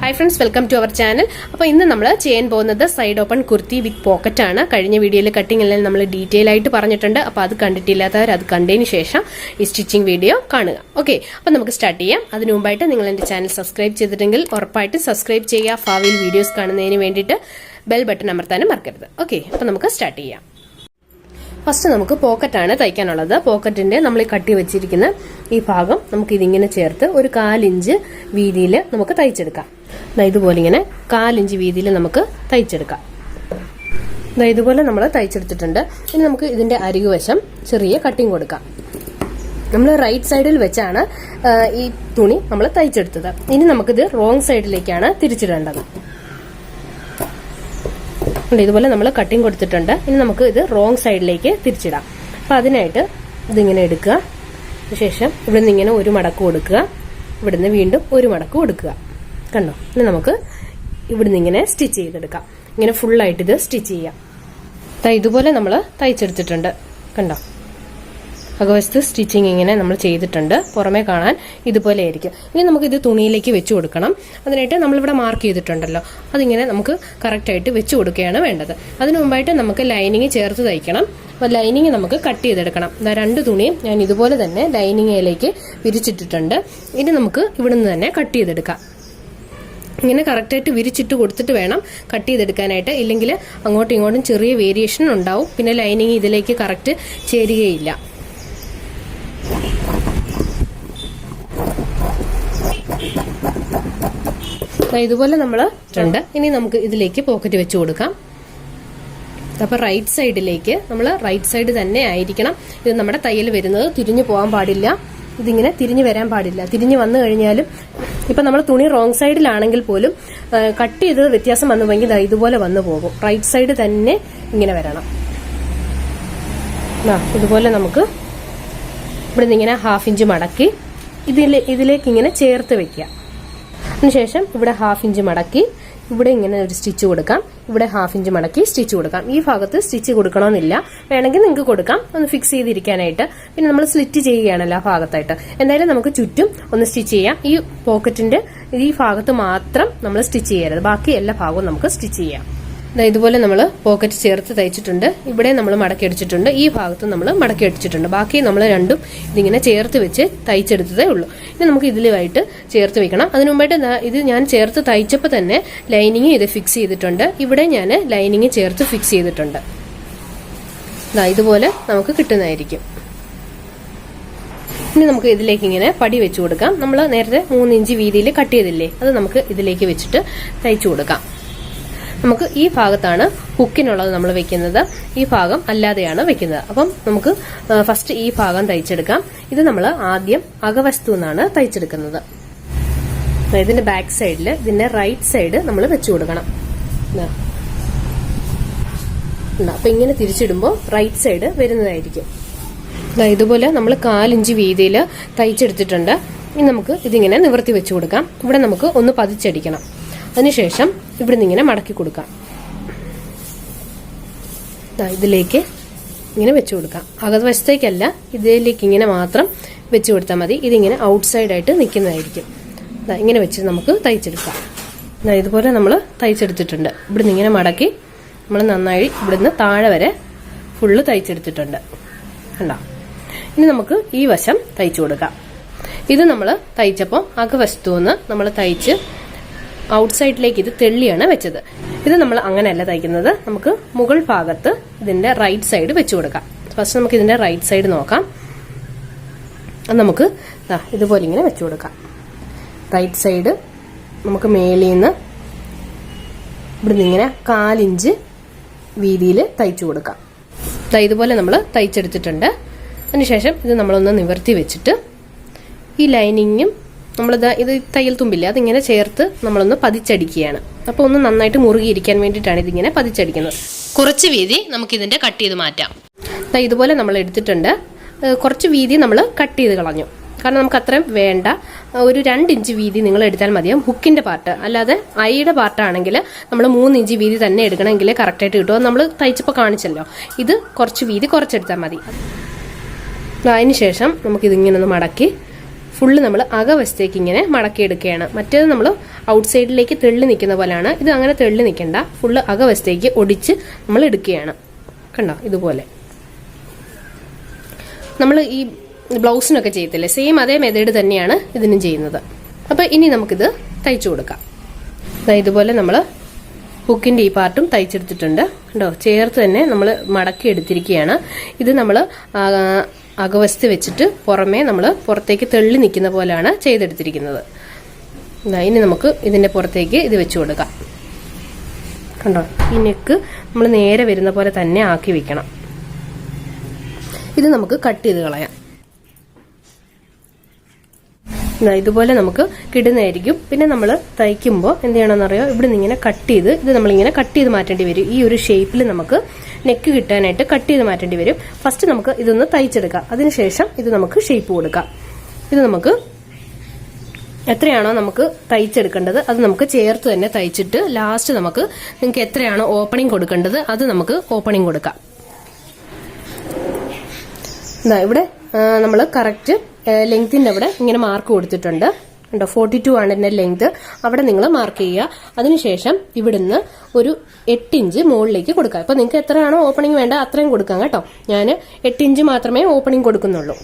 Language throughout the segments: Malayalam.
Hi friends, welcome to our channel. അപ്പോൾ ഇന്ന് നമ്മൾ ചെയ്യാൻ പോകുന്നത് സൈഡ് ഓപ്പൺ കുർത്തി വിത്ത് പോക്കറ്റ് ആണ്. കഴിഞ്ഞ വീഡിയോയിൽ കട്ടിംഗ് എല്ലാം നമ്മൾ ഡീറ്റെയിൽ ആയിട്ട് പറഞ്ഞിട്ടുണ്ട്. അപ്പോൾ അത് കണ്ടിട്ടില്ലാത്തവർ അത് കണ്ടതിന് ശേഷം ഈ സ്റ്റിച്ചിങ് വീഡിയോ കാണുക. ഓക്കെ, അപ്പോൾ നമുക്ക് സ്റ്റാർട്ട് ചെയ്യാം. അതിനു മുമ്പായിട്ട് നിങ്ങൾ എൻ്റെ ചാനൽ സബ്സ്ക്രൈബ് ചെയ്തിട്ടെങ്കിൽ ഉറപ്പായിട്ട് സബ്സ്ക്രൈബ് ചെയ്യുക. ഭാവിയിൽ വീഡിയോസ് കാണുന്നതിന് വേണ്ടിയിട്ട് ബെൽ ബട്ടൺ അമർത്താനും മറക്കരുത്. ഓക്കെ, അപ്പോൾ നമുക്ക് സ്റ്റാർട്ട് ചെയ്യാം. ഫസ്റ്റ് നമുക്ക് പോക്കറ്റാണ് തയ്ക്കാനുള്ളത്. പോക്കറ്റിന്റെ നമ്മൾ കട്ടി വെച്ചിരിക്കുന്ന ഈ ഭാഗം നമുക്ക് ഇതിങ്ങനെ ചേർത്ത് ഒരു 1/4 ഇഞ്ച് വീതിയിൽ നമുക്ക് തയ്ച്ചെടുക്കാം. ഇതുപോലെ ഇങ്ങനെ 1/4 ഇഞ്ച് വീതിയിൽ നമുക്ക് തയ്ച്ചെടുക്കാം. ഇതുപോലെ നമ്മൾ തയ്ച്ചെടുത്തിട്ടുണ്ട്. ഇനി നമുക്ക് ഇതിന്റെ അരികുവശം ചെറിയ കട്ടിങ് കൊടുക്കാം. നമ്മൾ റൈറ്റ് സൈഡിൽ വെച്ചാണ് ഈ തുണി നമ്മൾ തയ്ച്ചെടുത്തത്. ഇനി നമുക്കിത് റോങ് സൈഡിലേക്കാണ് തിരിച്ചിടേണ്ടത്. ഇതുപോലെ നമ്മൾ കട്ടിങ് കൊടുത്തിട്ടുണ്ട്. ഇനി നമുക്ക് ഇത് റോങ് സൈഡിലേക്ക് തിരിച്ചിടാം. അപ്പൊ അതിനായിട്ട് ഇതിങ്ങനെ എടുക്കുക. ശേഷം ഇവിടുന്ന് ഇങ്ങനെ ഒരു മടക്ക് കൊടുക്കുക. ഇവിടുന്ന് വീണ്ടും ഒരു മടക്ക് കൊടുക്കുക. കണ്ടോ? ഇനി നമുക്ക് ഇവിടുന്ന് ഇങ്ങനെ സ്റ്റിച്ച് ചെയ്തെടുക്കാം. ഇങ്ങനെ ഫുള്ളായിട്ട് ഇത് സ്റ്റിച്ച് ചെയ്യാം. ഇതുപോലെ നമ്മൾ തയ്ച്ചെടുത്തിട്ടുണ്ട്. കണ്ടോ? അകവശത്ത് സ്റ്റിച്ചിങ് ഇങ്ങനെ നമ്മൾ ചെയ്തിട്ടുണ്ട്. പുറമേ കാണാൻ ഇതുപോലെ ആയിരിക്കും. ഇനി നമുക്ക് ഇത് തുണിയിലേക്ക് വെച്ച് കൊടുക്കണം. അതിനായിട്ട് നമ്മളിവിടെ മാർക്ക് ചെയ്തിട്ടുണ്ടല്ലോ, അതിങ്ങനെ നമുക്ക് കറക്റ്റായിട്ട് വെച്ച് കൊടുക്കുകയാണ് വേണ്ടത്. അതിനു മുമ്പായിട്ട് നമുക്ക് ലൈനിങ് ചേർത്ത് തയ്ക്കണം. അപ്പോൾ ലൈനിങ് നമുക്ക് കട്ട് ചെയ്തെടുക്കണം. 2 തുണിയും ഞാൻ ഇതുപോലെ തന്നെ ലൈനിങ്ങിലേക്ക് വിരിച്ചിട്ടിട്ടുണ്ട്. ഇനി നമുക്ക് ഇവിടുന്ന് തന്നെ കട്ട് ചെയ്തെടുക്കാം. ഇങ്ങനെ കറക്റ്റായിട്ട് വിരിച്ചിട്ട് കൊടുത്തിട്ട് വേണം കട്ട് ചെയ്തെടുക്കാനായിട്ട്. ഇല്ലെങ്കിൽ അങ്ങോട്ടും ഇങ്ങോട്ടും ചെറിയ വേരിയേഷൻ ഉണ്ടാവും. പിന്നെ ലൈനിങ് ഇതിലേക്ക് കറക്റ്റ് ചേരുകയില്ല. ഇതുപോലെ നമ്മൾ ഉണ്ട്. ഇനി നമുക്ക് ഇതിലേക്ക് പോക്കറ്റ് വെച്ച് കൊടുക്കാം. അപ്പൊ റൈറ്റ് സൈഡിലേക്ക് നമ്മൾ റൈറ്റ് സൈഡ് തന്നെ ആയിരിക്കണം. ഇത് നമ്മുടെ തയ്യൽ വരുന്നത് തിരിഞ്ഞു പോകാൻ പാടില്ല. ഇതിങ്ങനെ തിരിഞ്ഞു വരാൻ പാടില്ല. തിരിഞ്ഞു വന്നു കഴിഞ്ഞാലും ഇപ്പൊ നമ്മൾ തുണി റോങ് സൈഡിലാണെങ്കിൽ പോലും കട്ട് ചെയ്ത് വ്യത്യാസം വന്നു പോയെങ്കിൽ ഇതുപോലെ വന്നു പോകും. റൈറ്റ് സൈഡ് തന്നെ ഇങ്ങനെ വരണം. ഇതുപോലെ നമുക്ക് ഇവിടുന്ന് ഇങ്ങനെ 1/2 ഇഞ്ച് മടക്കി ഇതിലേക്ക് ഇങ്ങനെ ചേർത്ത് വെക്കുക. അതിനുശേഷം ഇവിടെ 1/2 ഇഞ്ച് മടക്കി ഇവിടെ ഇങ്ങനെ ഒരു സ്റ്റിച്ച് കൊടുക്കാം. ഇവിടെ 1/2 ഇഞ്ച് മടക്കി സ്റ്റിച്ച് കൊടുക്കാം. ഈ ഭാഗത്ത് സ്റ്റിച്ച് കൊടുക്കണമെന്നില്ല, വേണമെങ്കിൽ നിങ്ങൾക്ക് കൊടുക്കാം ഒന്ന് ഫിക്സ് ചെയ്തിരിക്കാനായിട്ട്. പിന്നെ നമ്മൾ സ്ലിറ്റ് ചെയ്യുകയാണല്ലോ ആ ഭാഗത്തായിട്ട്. എന്തായാലും നമുക്ക് ചുറ്റും ഒന്ന് സ്റ്റിച്ച് ചെയ്യാം. ഈ പോക്കറ്റിന്റെ ഈ ഭാഗത്ത് മാത്രം നമ്മൾ സ്റ്റിച്ച് ചെയ്യരുത്, ബാക്കി എല്ലാ ഭാഗവും നമുക്ക് സ്റ്റിച്ച് ചെയ്യാം. ഇതുപോലെ നമ്മൾ പോക്കറ്റ് ചേർത്ത് തയ്ച്ചിട്ടുണ്ട്. ഇവിടെ നമ്മൾ മടക്കി അടിച്ചിട്ടുണ്ട്. ഈ ഭാഗത്ത് നമ്മൾ മടക്കി അടിച്ചിട്ടുണ്ട്. ബാക്കി നമ്മൾ രണ്ടും ഇതിങ്ങനെ ചേർത്ത് വെച്ച് തയ്ച്ചെടുത്തതേ ഉള്ളൂ. ഇനി നമുക്ക് ഇതിലുമായിട്ട് ചേർത്ത് വെക്കണം. അതിനു മുമ്പായിട്ട് ഇത് ഞാൻ ചേർത്ത് തയ്ച്ചപ്പോൾ തന്നെ ലൈനിങ് ഇത് ഫിക്സ് ചെയ്തിട്ടുണ്ട്. ഇവിടെ ഞാൻ ലൈനിങ് ചേർത്ത് ഫിക്സ് ചെയ്തിട്ടുണ്ട്. ഇതുപോലെ നമുക്ക് കിട്ടുന്നതായിരിക്കും. ഇനി നമുക്ക് ഇതിലേക്ക് ഇങ്ങനെ പടി വെച്ച് കൊടുക്കാം. നമ്മൾ നേരത്തെ 3 ഇഞ്ച് വീതിയിൽ കട്ട് ചെയ്തില്ലേ, അത് നമുക്ക് ഇതിലേക്ക് വെച്ചിട്ട് തയ്ച്ചു കൊടുക്കാം. നമുക്ക് ഈ ഭാഗത്താണ് ഹുക്കിനുള്ളത് നമ്മൾ വെക്കുന്നത്, ഈ ഭാഗം അല്ലാതെയാണ് വെക്കുന്നത്. അപ്പം നമുക്ക് ഫസ്റ്റ് ഈ ഭാഗം തയ്ച്ചെടുക്കാം. ഇത് നമ്മൾ ആദ്യം അകവശത്തു നിന്നാണ് തയ്ച്ചെടുക്കുന്നത്. ഇതിന്റെ ബാക്ക് സൈഡിൽ ഇതിന്റെ റൈറ്റ് സൈഡ് നമ്മൾ വെച്ചു കൊടുക്കണം. അപ്പൊ ഇങ്ങനെ തിരിച്ചിടുമ്പോൾ റൈറ്റ് സൈഡ് വരുന്നതായിരിക്കും. ഇതുപോലെ നമ്മൾ 1/4 ഇഞ്ച് വീതിയിൽ തയ്ച്ചെടുത്തിട്ടുണ്ട്. ഇനി നമുക്ക് ഇതിങ്ങനെ നിവർത്തി വെച്ചു കൊടുക്കാം. ഇവിടെ നമുക്ക് ഒന്ന് പതിച്ചടിക്കണം. അതിനുശേഷം ഇവിടുന്ന് ഇങ്ങനെ മടക്കി കൊടുക്കാം. ഇതിലേക്ക് ഇങ്ങനെ വെച്ചു കൊടുക്കാം. അകവശത്തേക്കല്ല, ഇതിലേക്ക് ഇങ്ങനെ മാത്രം വെച്ചു കൊടുത്താൽ മതി. ഇതിങ്ങനെ ഔട്ട് സൈഡായിട്ട് നിൽക്കുന്നതായിരിക്കും. ഇങ്ങനെ വെച്ച് നമുക്ക് തയ്ച്ചെടുക്കാം. ഇതുപോലെ നമ്മൾ തയ്ച്ചെടുത്തിട്ടുണ്ട്. ഇവിടുന്ന് ഇങ്ങനെ മടക്കി നമ്മൾ നന്നായി ഇവിടുന്ന് താഴെ വരെ ഫുള്ള് തയ്ച്ചെടുത്തിട്ടുണ്ട്. കണ്ടോ? ഇനി നമുക്ക് ഈ വശം തയ്ച്ചു കൊടുക്കാം. ഇത് നമ്മൾ തയ്ച്ചപ്പോൾ അകവശത്തു നിന്ന് നമ്മൾ തയ്ച്ച് ഔട്ട് സൈഡിലേക്ക് ഇത് തെള്ളിയാണ് വെച്ചത്. ഇത് നമ്മൾ അങ്ങനെയല്ല തയ്ക്കുന്നത്. നമുക്ക് മുകൾ ഭാഗത്ത് ഇതിന്റെ റൈറ്റ് സൈഡ് വെച്ചു കൊടുക്കാം. ഫസ്റ്റ് നമുക്ക് ഇതിന്റെ റൈറ്റ് സൈഡ് നോക്കാം. അത് നമുക്ക് ഇതുപോലെ ഇങ്ങനെ വെച്ചു കൊടുക്കാം. റൈറ്റ് സൈഡ് നമുക്ക് മേളിൽ നിന്ന് ഇവിടുന്ന് ഇങ്ങനെ 1/4 ഇഞ്ച് വീതിയിൽ തയ്ച്ചു കൊടുക്കാം. ഇതുപോലെ നമ്മൾ തയ്ച്ചെടുത്തിട്ടുണ്ട്. അതിനുശേഷം ഇത് നമ്മളൊന്ന് നിവർത്തി വെച്ചിട്ട് ഈ ലൈനിങ്ങും ഇത് തയ്യൽ തുമ്പില്ല, അതിങ്ങനെ ചേർത്ത് നമ്മളൊന്ന് പതിച്ചടിക്കുകയാണ്. അപ്പോൾ ഒന്ന് നന്നായിട്ട് മുറുകിയിരിക്കാൻ വേണ്ടിയിട്ടാണ് ഇതിങ്ങനെ പതിച്ചടിക്കുന്നത്. കുറച്ച് വീതി നമുക്കിതിന്റെ കട്ട് ചെയ്ത് മാറ്റാം. ഇതുപോലെ നമ്മൾ എടുത്തിട്ടുണ്ട്. കുറച്ച് വീതി നമ്മൾ കട്ട് ചെയ്ത് കളഞ്ഞു. കാരണം നമുക്ക് അത്രയും വേണ്ട. ഒരു 2 ഇഞ്ച് വീതി നിങ്ങൾ എടുത്താൽ മതിയാവും. ഹുക്കിന്റെ പാർട്ട് അല്ലാതെ ഐയുടെ പാർട്ടാണെങ്കിൽ നമ്മൾ 3 ഇഞ്ച് വീതി തന്നെ എടുക്കണമെങ്കിൽ കറക്റ്റായിട്ട് കിട്ടും. നമ്മൾ തയ്ച്ചപ്പോൾ കാണിച്ചല്ലോ. ഇത് കുറച്ച് വീതി കുറച്ചെടുത്താൽ മതി. അതിനുശേഷം നമുക്കിതിങ്ങനെ ഒന്ന് മടക്കി ഫുള്ള് നമ്മൾ അകവശത്തേക്ക് ഇങ്ങനെ മടക്കിയെടുക്കുകയാണ്. മറ്റേത് നമ്മൾ ഔട്ട് സൈഡിലേക്ക് തെള്ളി നിൽക്കുന്ന പോലെയാണ്. ഇത് അങ്ങനെ തെള്ളി നിൽക്കേണ്ട, ഫുള്ള് അകവശത്തേക്ക് ഒടിച്ച് നമ്മൾ എടുക്കുകയാണ്. കണ്ടോ, ഇതുപോലെ നമ്മൾ ഈ ബ്ലൗസിനൊക്കെ ചെയ്യത്തില്ലേ, സെയിം അതേ മെത്തേഡ് തന്നെയാണ് ഇതിനും ചെയ്യുന്നത്. അപ്പോൾ ഇനി നമുക്കിത് തയ്ച്ചു കൊടുക്കാം. ഇതുപോലെ നമ്മൾ ഹുക്കിൻ്റെ ഈ പാർട്ടും തയ്ച്ചെടുത്തിട്ടുണ്ട്. കണ്ടോ, ചേർത്ത് തന്നെ നമ്മൾ മടക്കി എടുത്തിരിക്കുകയാണ്. ഇത് നമ്മൾ അകവശത്ത് വെച്ചിട്ട് പുറമേ നമ്മൾ പുറത്തേക്ക് തെള്ളി നിൽക്കുന്ന പോലെയാണ് ചെയ്തെടുത്തിരിക്കുന്നത്. ഇനി നമുക്ക് ഇതിൻ്റെ പുറത്തേക്ക് ഇത് വെച്ച് കൊടുക്കാം. കണ്ടോ, ഈ നെക്ക് നമ്മൾ നേരെ വരുന്ന പോലെ തന്നെ ആക്കി വെക്കണം. ഇത് നമുക്ക് കട്ട് ചെയ്ത് കളയാം. ഇതുപോലെ നമുക്ക് കിടുന്നതായിരിക്കും. പിന്നെ നമ്മൾ തയ്ക്കുമ്പോൾ എന്ത് ചെയ്യണമെന്നറിയോ, ഇവിടെ നിന്ന് ഇങ്ങനെ കട്ട് ചെയ്ത് ഇത് നമ്മളിങ്ങനെ കട്ട് ചെയ്ത് മാറ്റേണ്ടി വരും. ഈ ഒരു ഷേപ്പിൽ നമുക്ക് നെക്ക് കിട്ടാനായിട്ട് കട്ട് ചെയ്ത് മാറ്റേണ്ടി വരും. ഫസ്റ്റ് നമുക്ക് ഇതൊന്ന് തയ്ച്ചെടുക്കാം, അതിനുശേഷം ഇത് നമുക്ക് ഷേപ്പ് കൊടുക്കാം. ഇത് നമുക്ക് എത്രയാണോ നമുക്ക് തയ്ച്ചെടുക്കേണ്ടത് അത് നമുക്ക് ചേർത്ത് തന്നെ തയ്ച്ചിട്ട് ലാസ്റ്റ് നമുക്ക് നിങ്ങൾക്ക് എത്രയാണോ ഓപ്പണിംഗ് കൊടുക്കേണ്ടത് അത് നമുക്ക് ഓപ്പണിംഗ് കൊടുക്കാം. ഇവിടെ നമ്മൾ കറക്റ്റ് ലെങ്ത്തിന്റെ അവിടെ ഇങ്ങനെ മാർക്ക് കൊടുത്തിട്ടുണ്ട്. ഉണ്ടോ, 42 ആണ് എൻ്റെ ലെങ്ത്. അവിടെ നിങ്ങൾ മാർക്ക് ചെയ്യുക. അതിനുശേഷം ഇവിടുന്ന് ഒരു 8 ഇഞ്ച് മുകളിലേക്ക് കൊടുക്കുക. ഇപ്പൊ നിങ്ങൾക്ക് എത്രയാണോ ഓപ്പണിംഗ് വേണ്ട അത്രയും കൊടുക്കാം കേട്ടോ. ഞാൻ 8 ഇഞ്ച് മാത്രമേ ഓപ്പണിംഗ് കൊടുക്കുന്നുള്ളൂ.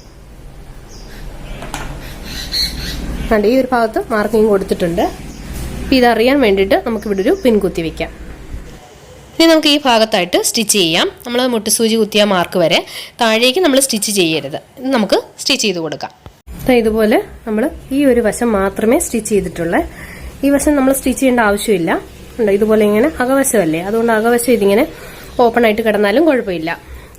കണ്ട് ഈ ഒരു ഭാഗത്ത് മാർക്കിങ് കൊടുത്തിട്ടുണ്ട്. ഇതറിയാൻ വേണ്ടിയിട്ട് നമുക്കിവിടെ ഒരു പിൻ കുത്തി വെക്കാം. ഇനി നമുക്ക് ഈ ഭാഗത്തായിട്ട് സ്റ്റിച്ച് ചെയ്യാം. നമ്മൾ മുട്ടുസൂചി കുത്തിയ മാർക്ക് വരെ താഴേക്ക് നമ്മൾ സ്റ്റിച്ച് ചെയ്യരുത്. ഇത് നമുക്ക് സ്റ്റിച്ച് ചെയ്ത് കൊടുക്കാം. ഇതുപോലെ നമ്മൾ ഈ ഒരു വശം മാത്രമേ സ്റ്റിച്ച് ചെയ്തിട്ടുള്ളൂ. ഈ വശം നമ്മൾ സ്റ്റിച്ച് ചെയ്യേണ്ട ആവശ്യമില്ല. ഇതുപോലെ ഇങ്ങനെ അകവശമല്ലേ, അതുകൊണ്ട് അകവശം ഇതിങ്ങനെ ഓപ്പൺ ആയിട്ട് കിടന്നാലും കുഴപ്പമില്ല.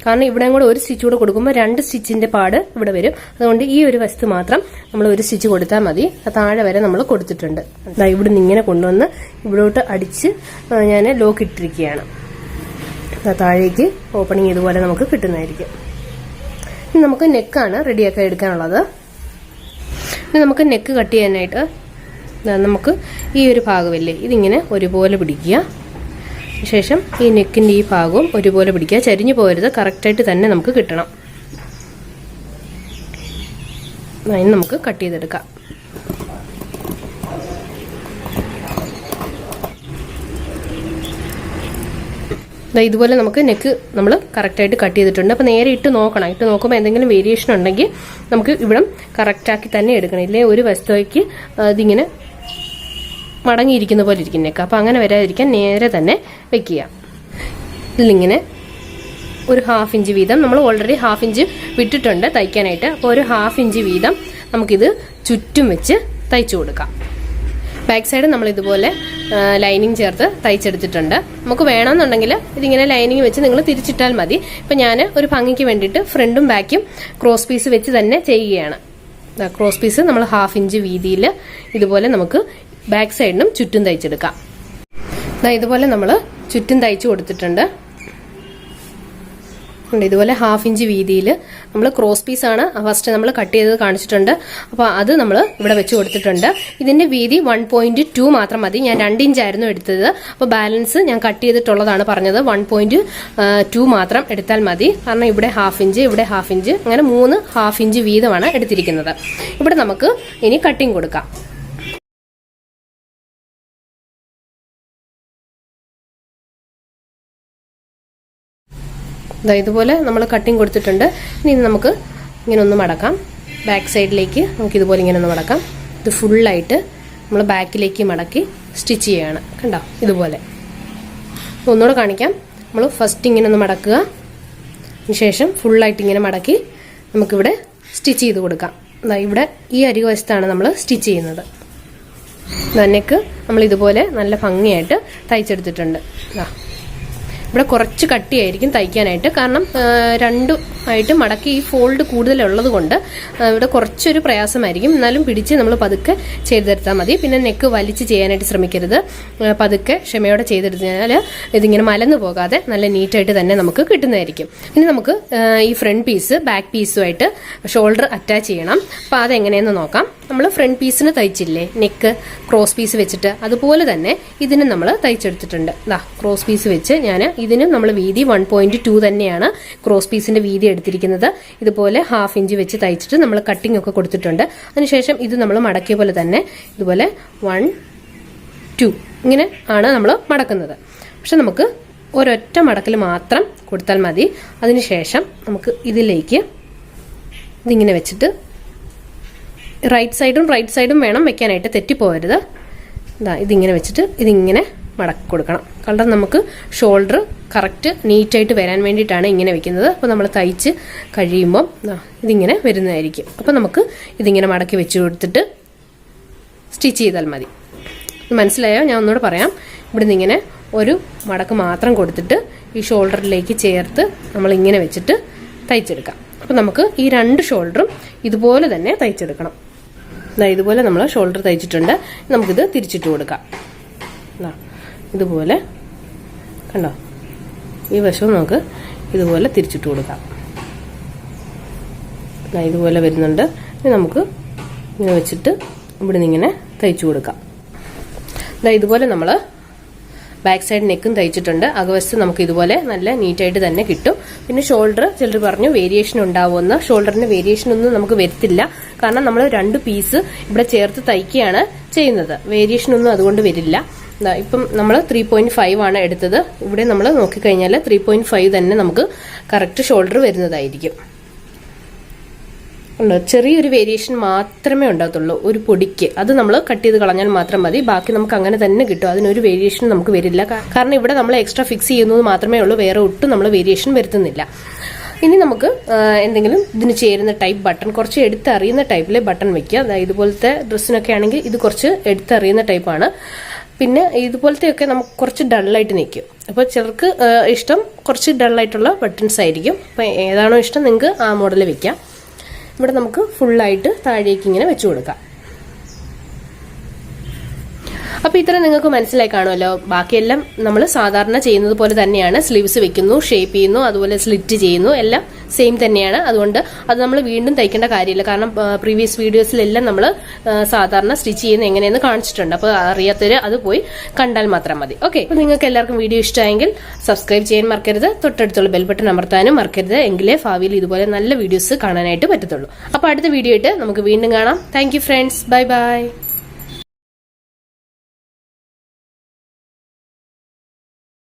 കാരണം ഇവിടെയും കൂടെ ഒരു സ്റ്റിച്ച് കൂടെ കൊടുക്കുമ്പോൾ 2 സ്റ്റിച്ചിന്റെ പാട് ഇവിടെ വരും. അതുകൊണ്ട് ഈ ഒരു വശത്ത് മാത്രം നമ്മൾ ഒരു സ്റ്റിച്ച് കൊടുത്താൽ മതി. താഴെ വരെ നമ്മൾ കൊടുത്തിട്ടുണ്ട്. ഇവിടെ നിന്ന് ഇങ്ങനെ കൊണ്ടുവന്ന് ഇവിടോട്ട് അടിച്ച് ഞാൻ ലോക്ക് ഇട്ടിരിക്കുകയാണ്. താഴേക്ക് ഓപ്പണിങ് ഇതുപോലെ നമുക്ക് കിട്ടുന്നതായിരിക്കും. ഇനി നമുക്ക് നെക്കാണ് റെഡിയാക്കി എടുക്കാനുള്ളത്. ഇനി നമുക്ക് നെക്ക് കട്ട് ചെയ്യാനായിട്ട് നമുക്ക് ഈ ഒരു ഭാഗമല്ലേ ഇതിങ്ങനെ ഒരുപോലെ പിടിക്കുക. ശേഷം ഈ നെക്കിന്റെ ഈ ഭാഗവും ഒരുപോലെ പിടിക്കുക. ചരിഞ്ഞു പോകരുത്, കറക്റ്റായിട്ട് തന്നെ നമുക്ക് കിട്ടണം. അതിന് നമുക്ക് കട്ട് ചെയ്തെടുക്കാം. ഇതുപോലെ നമുക്ക് നെക്ക് നമ്മൾ കറക്റ്റായിട്ട് കട്ട് ചെയ്തിട്ടുണ്ട്. അപ്പോൾ നേരെ ഇട്ട് നോക്കണം. ഇട്ട് നോക്കുമ്പോൾ എന്തെങ്കിലും വേരിയേഷൻ ഉണ്ടെങ്കിൽ നമുക്ക് ഇവിടെ കറക്റ്റാക്കി തന്നെ എടുക്കണം. ഇല്ലേ ഒരു വശത്തേക്ക് ഇതിങ്ങനെ മടങ്ങിയിരിക്കുന്ന പോലെ ഇരിക്കും നെക്ക്. അപ്പോൾ അങ്ങനെ വരാതിരിക്കാൻ നേരെ തന്നെ വെക്കുക. ഇതിലിങ്ങനെ ഒരു 1/2 ഇഞ്ച് വീതം നമ്മൾ ഓൾറെഡി 1/2 ഇഞ്ച് വിട്ടിട്ടുണ്ട് തയ്ക്കാനായിട്ട്. അപ്പോൾ ഒരു 1/2 ഇഞ്ച് വീതം നമുക്കിത് ചുറ്റും വെച്ച് തയ്ച്ചു കൊടുക്കാം. ബാക്ക് സൈഡ് നമ്മൾ ഇതുപോലെ ലൈനിങ് ചേർത്ത് തയ്ച്ചെടുത്തിട്ടുണ്ട്. നമുക്ക് വേണമെന്നുണ്ടെങ്കിൽ ഇതിങ്ങനെ ലൈനിങ് വെച്ച് നിങ്ങൾ തിരിച്ചിട്ടാൽ മതി. ഇപ്പം ഞാൻ ഒരു ഭംഗിക്ക് വേണ്ടിയിട്ട് ഫ്രണ്ടും ബാക്കും ക്രോസ് പീസ് വെച്ച് തന്നെ ചെയ്യുകയാണ്. ക്രോസ് പീസ് നമ്മൾ 1/2 ഇഞ്ച് വീതിയിൽ ഇതുപോലെ നമുക്ക് ബാക്ക് സൈഡിനും ചുറ്റും തയ്ച്ചെടുക്കാം. ഇതുപോലെ നമ്മൾ ചുറ്റും തയ്ച്ചു കൊടുത്തിട്ടുണ്ട്. ഇതുപോലെ 1/2 ഇഞ്ച് വീതിയിൽ നമ്മൾ ക്രോസ് പീസാണ് ഫസ്റ്റ് നമ്മൾ കട്ട് ചെയ്ത് കാണിച്ചിട്ടുണ്ട്. അപ്പോൾ അത് നമ്മൾ ഇവിടെ വെച്ച് കൊടുത്തിട്ടുണ്ട്. ഇതിന്റെ വീതി 1.2 മാത്രം മതി. ഞാൻ 2 ഇഞ്ചായിരുന്നു എടുത്തത്. അപ്പോൾ ബാലൻസ് ഞാൻ കട്ട് ചെയ്തിട്ടുള്ളതാണ് പറഞ്ഞത്. 1.2 മാത്രം എടുത്താൽ മതി. കാരണം ഇവിടെ 1/2 ഇഞ്ച്, ഇവിടെ 1/2 ഇഞ്ച്, അങ്ങനെ 3 1/2 ഇഞ്ച് വീതമാണ് എടുത്തിരിക്കുന്നത്. ഇവിടെ നമുക്ക് ഇനി കട്ടിങ് കൊടുക്കാം. ഇതുപോലെ നമ്മൾ കട്ടിങ് കൊടുത്തിട്ടുണ്ട്. ഇനി നമുക്ക് ഇങ്ങനെ ഒന്ന് മടക്കാം. ബാക്ക് സൈഡിലേക്ക് നമുക്ക് ഇതുപോലെ ഇങ്ങനെ ഒന്ന് മടക്കാം. ഇത് ഫുള്ളായിട്ട് നമ്മൾ ബാക്കിലേക്ക് മടക്കി സ്റ്റിച്ച് ചെയ്യുകയാണ്. കണ്ടോ, ഇതുപോലെ ഒന്നുകൂടെ കാണിക്കാം. നമ്മൾ ഫസ്റ്റ് ഇങ്ങനെ ഒന്ന് മടക്കുക, ശേഷം ഫുള്ളായിട്ട് ഇങ്ങനെ മടക്കി നമുക്കിവിടെ സ്റ്റിച്ച് ചെയ്ത് കൊടുക്കാം. ഇവിടെ ഈ അരികുവശത്താണ് നമ്മൾ സ്റ്റിച്ച് ചെയ്യുന്നത്. നെക്ക് നമ്മൾ ഇതുപോലെ നല്ല ഭംഗിയായിട്ട് തയ്ച്ചെടുത്തിട്ടുണ്ട്. ഇവിടെ കുറച്ച് കട്ടിയായിരിക്കും തയ്ക്കാനായിട്ട്. കാരണം രണ്ടും ആയിട്ട് മടക്കി ഈ ഫോൾഡ് കൂടുതലുള്ളത് കൊണ്ട് ഇവിടെ കുറച്ചൊരു പ്രയാസമായിരിക്കും. എന്നാലും പിടിച്ച് നമ്മൾ പതുക്കെ ചെയ്തെടുത്താൽ മതി. പിന്നെ നെക്ക് വലിച്ച് ചെയ്യാനായിട്ട് ശ്രമിക്കരുത്. പതുക്കെ ക്ഷമയോടെ ചെയ്തെടുത്താൽ ഇതിങ്ങനെ മലന്നു പോകാതെ നല്ല നീറ്റായിട്ട് തന്നെ നമുക്ക് കിട്ടുന്നതായിരിക്കും. ഇനി നമുക്ക് ഈ ഫ്രണ്ട് പീസ് ബാക്ക് പീസുമായിട്ട് ഷോൾഡർ അറ്റാച്ച് ചെയ്യണം. അപ്പോൾ അതെങ്ങനെയെന്ന് നോക്കാം. നമ്മൾ ഫ്രണ്ട് പീസിന് തയ്ച്ചില്ലേ നെക്ക് ക്രോസ് പീസ് വെച്ചിട്ട്, അതുപോലെ തന്നെ ഇതിനും നമ്മൾ തയ്ച്ചെടുത്തിട്ടുണ്ട്. ക്രോസ് പീസ് വെച്ച് ഇതിനും നമ്മൾ വീതി 1.2 തന്നെയാണ് ക്രോസ് പീസിന്റെ വീതി എടുത്തിരിക്കുന്നത്. ഇതുപോലെ 1/2 ഇഞ്ച് വെച്ച് തയ്ച്ചിട്ട് നമ്മൾ കട്ടിംഗ് ഒക്കെ കൊടുത്തിട്ടുണ്ട്. അതിനുശേഷം ഇത് നമ്മൾ മടക്കിയ പോലെ തന്നെ ഇതുപോലെ 1, 2 ഇങ്ങനെ ആണ് നമ്മൾ മടക്കുന്നത്. പക്ഷെ നമുക്ക് ഒരൊറ്റ മടക്കിൽ മാത്രം കൊടുത്താൽ മതി. അതിനുശേഷം നമുക്ക് ഇതിലേക്ക് ഇതിങ്ങനെ വെച്ചിട്ട് റൈറ്റ് സൈഡും വേണം വെക്കാനായിട്ട്, തെറ്റിപ്പോകരുത്. ഇതിങ്ങനെ വെച്ചിട്ട് ഇതിങ്ങനെ മടക്കി കൊടുക്കണം. കാരണം നമുക്ക് ഷോൾഡർ കറക്റ്റ് നീറ്റായിട്ട് വരാൻ വേണ്ടിയിട്ടാണ് ഇങ്ങനെ വെക്കുന്നത്. അപ്പോൾ നമ്മൾ തയ്ച്ച് കഴിയുമ്പം ഇതിങ്ങനെ വരുന്നതായിരിക്കും. അപ്പോൾ നമുക്ക് ഇതിങ്ങനെ മടക്കി വെച്ച് കൊടുത്തിട്ട് സ്റ്റിച്ച് ചെയ്താൽ മതി. മനസ്സിലായോ? ഞാൻ ഒന്നുകൂടെ പറയാം. ഇവിടുന്ന് ഇങ്ങനെ ഒരു മടക്ക് മാത്രം കൊടുത്തിട്ട് ഈ ഷോൾഡറിലേക്ക് ചേർത്ത് നമ്മൾ ഇങ്ങനെ വെച്ചിട്ട് തയ്ച്ചെടുക്കാം. അപ്പോൾ നമുക്ക് ഈ 2 ഷോൾഡറും ഇതുപോലെ തന്നെ തയ്ച്ചെടുക്കണം. ഇതുപോലെ നമ്മൾ ഷോൾഡർ തയ്ച്ചിട്ടുണ്ട്. നമുക്കിത് തിരിച്ചിട്ട് കൊടുക്കാം. ഇതുപോലെ കണ്ടോ, ഈ വശവും നമുക്ക് ഇതുപോലെ തിരിച്ചിട്ട് കൊടുക്കാം. ഇതുപോലെ വരുന്നുണ്ട്. ഇനി നമുക്ക് ഇങ്ങനെ വെച്ചിട്ട് ഇവിടെ നിന്ന് ഇങ്ങനെ തയ്ച്ചു കൊടുക്കാം. ഇതുപോലെ നമ്മൾ ബാക്ക് സൈഡ് നെക്കും തയ്ച്ചിട്ടുണ്ട്. അകവശത്ത് നമുക്ക് ഇതുപോലെ നല്ല നീറ്റായിട്ട് തന്നെ കിട്ടും. പിന്നെ ഷോൾഡർ ചിലർ പറഞ്ഞു വേരിയേഷൻ ഉണ്ടാവുമെന്ന്. ഷോൾഡറിന് വേരിയേഷൻ ഒന്നും നമുക്ക് വരത്തില്ല. കാരണം നമ്മൾ 2 പീസ് ഇവിടെ ചേർത്ത് തയ്ക്കുകയാണ് ചെയ്യുന്നത്. വേരിയേഷൻ ഒന്നും അതുകൊണ്ട് വരില്ല. ഇപ്പം നമ്മൾ 3.5 ആണ് എടുത്തത്. ഇവിടെ നമ്മൾ നോക്കിക്കഴിഞ്ഞാൽ 3.5 തന്നെ നമുക്ക് കറക്റ്റ് ഷോൾഡർ വരുന്നതായിരിക്കും. ചെറിയൊരു വേരിയേഷൻ മാത്രമേ ഉണ്ടാകത്തുള്ളൂ ഒരു പൊടിക്ക്. അത് നമ്മൾ കട്ട് ചെയ്ത് കളഞ്ഞാൽ മാത്രം മതി. ബാക്കി നമുക്ക് അങ്ങനെ തന്നെ കിട്ടും. അതിനൊരു വേരിയേഷൻ നമുക്ക് വരില്ല. കാരണം ഇവിടെ നമ്മൾ എക്സ്ട്രാ ഫിക്സ് ചെയ്യുന്നത് മാത്രമേ ഉള്ളൂ. വേറെ ഒട്ടും നമ്മൾ വേരിയേഷൻ വരുത്തുന്നില്ല. ഇനി നമുക്ക് എന്തെങ്കിലും ഇതിന് ചേരുന്ന ടൈപ്പ് ബട്ടൺ, കുറച്ച് എടുത്തറിയുന്ന ടൈപ്പിലെ ബട്ടൺ വെക്കുക. ഇതുപോലത്തെ ഡ്രസ്സിനൊക്കെ ആണെങ്കിൽ ഇത് കുറച്ച് എടുത്തറിയുന്ന ടൈപ്പാണ്. പിന്നെ ഇതുപോലത്തെയൊക്കെ നമുക്ക് കുറച്ച് ഡള്ളായിട്ട് നിൽക്കും. അപ്പോൾ ചിലർക്ക് ഇഷ്ടം കുറച്ച് ഡള്ളായിട്ടുള്ള ബട്ടൺസ് ആയിരിക്കും. അപ്പോൾ ഏതാണോ ഇഷ്ടം നിങ്ങൾക്ക് ആ മോഡൽ വെക്കാം. ഇവിടെ നമുക്ക് ഫുള്ളായിട്ട് താഴേക്ക് ഇങ്ങനെ വെച്ചു കൊടുക്കാം. അപ്പോൾ ഇത്ര നിങ്ങൾക്ക് മനസ്സിലായി കാണുമല്ലോ. ബാക്കിയെല്ലാം നമ്മൾ സാധാരണ ചെയ്യുന്നത് പോലെ തന്നെയാണ്. സ്ലീവ്സ് വെക്കുന്നു, ഷേപ്പ് ചെയ്യുന്നു, അതുപോലെ സ്ലിറ്റ് ചെയ്യുന്നു, എല്ലാം സെയിം തന്നെയാണ്. അതുകൊണ്ട് അത് നമ്മൾ വീണ്ടും തയ്ക്കേണ്ട കാര്യമില്ല. കാരണം പ്രീവിയസ് വീഡിയോസിലെല്ലാം നമ്മൾ സാധാരണ സ്റ്റിച്ച് ചെയ്യുന്ന എങ്ങനെയെന്ന് കാണിച്ചിട്ടുണ്ട്. അപ്പോൾ അറിയാത്തവര് അത് പോയി കണ്ടാൽ മാത്രം മതി. ഓക്കെ, അപ്പോൾ നിങ്ങൾക്ക് എല്ലാവർക്കും വീഡിയോ ഇഷ്ടമായെങ്കിൽ സബ്സ്ക്രൈബ് ചെയ്യാൻ മറക്കരുത്. തൊട്ടടുത്തുള്ള ബെൽ ബട്ടൺ അമർത്താനും മറക്കരുത്. എങ്കിലേ ഭാവിയിൽ ഇതുപോലെ നല്ല വീഡിയോസ് കാണാനായിട്ട് പറ്റത്തുള്ളൂ. അപ്പോൾ അടുത്ത വീഡിയോ ആയിട്ട് നമുക്ക് വീണ്ടും കാണാം. Thank you friends. Bye bye.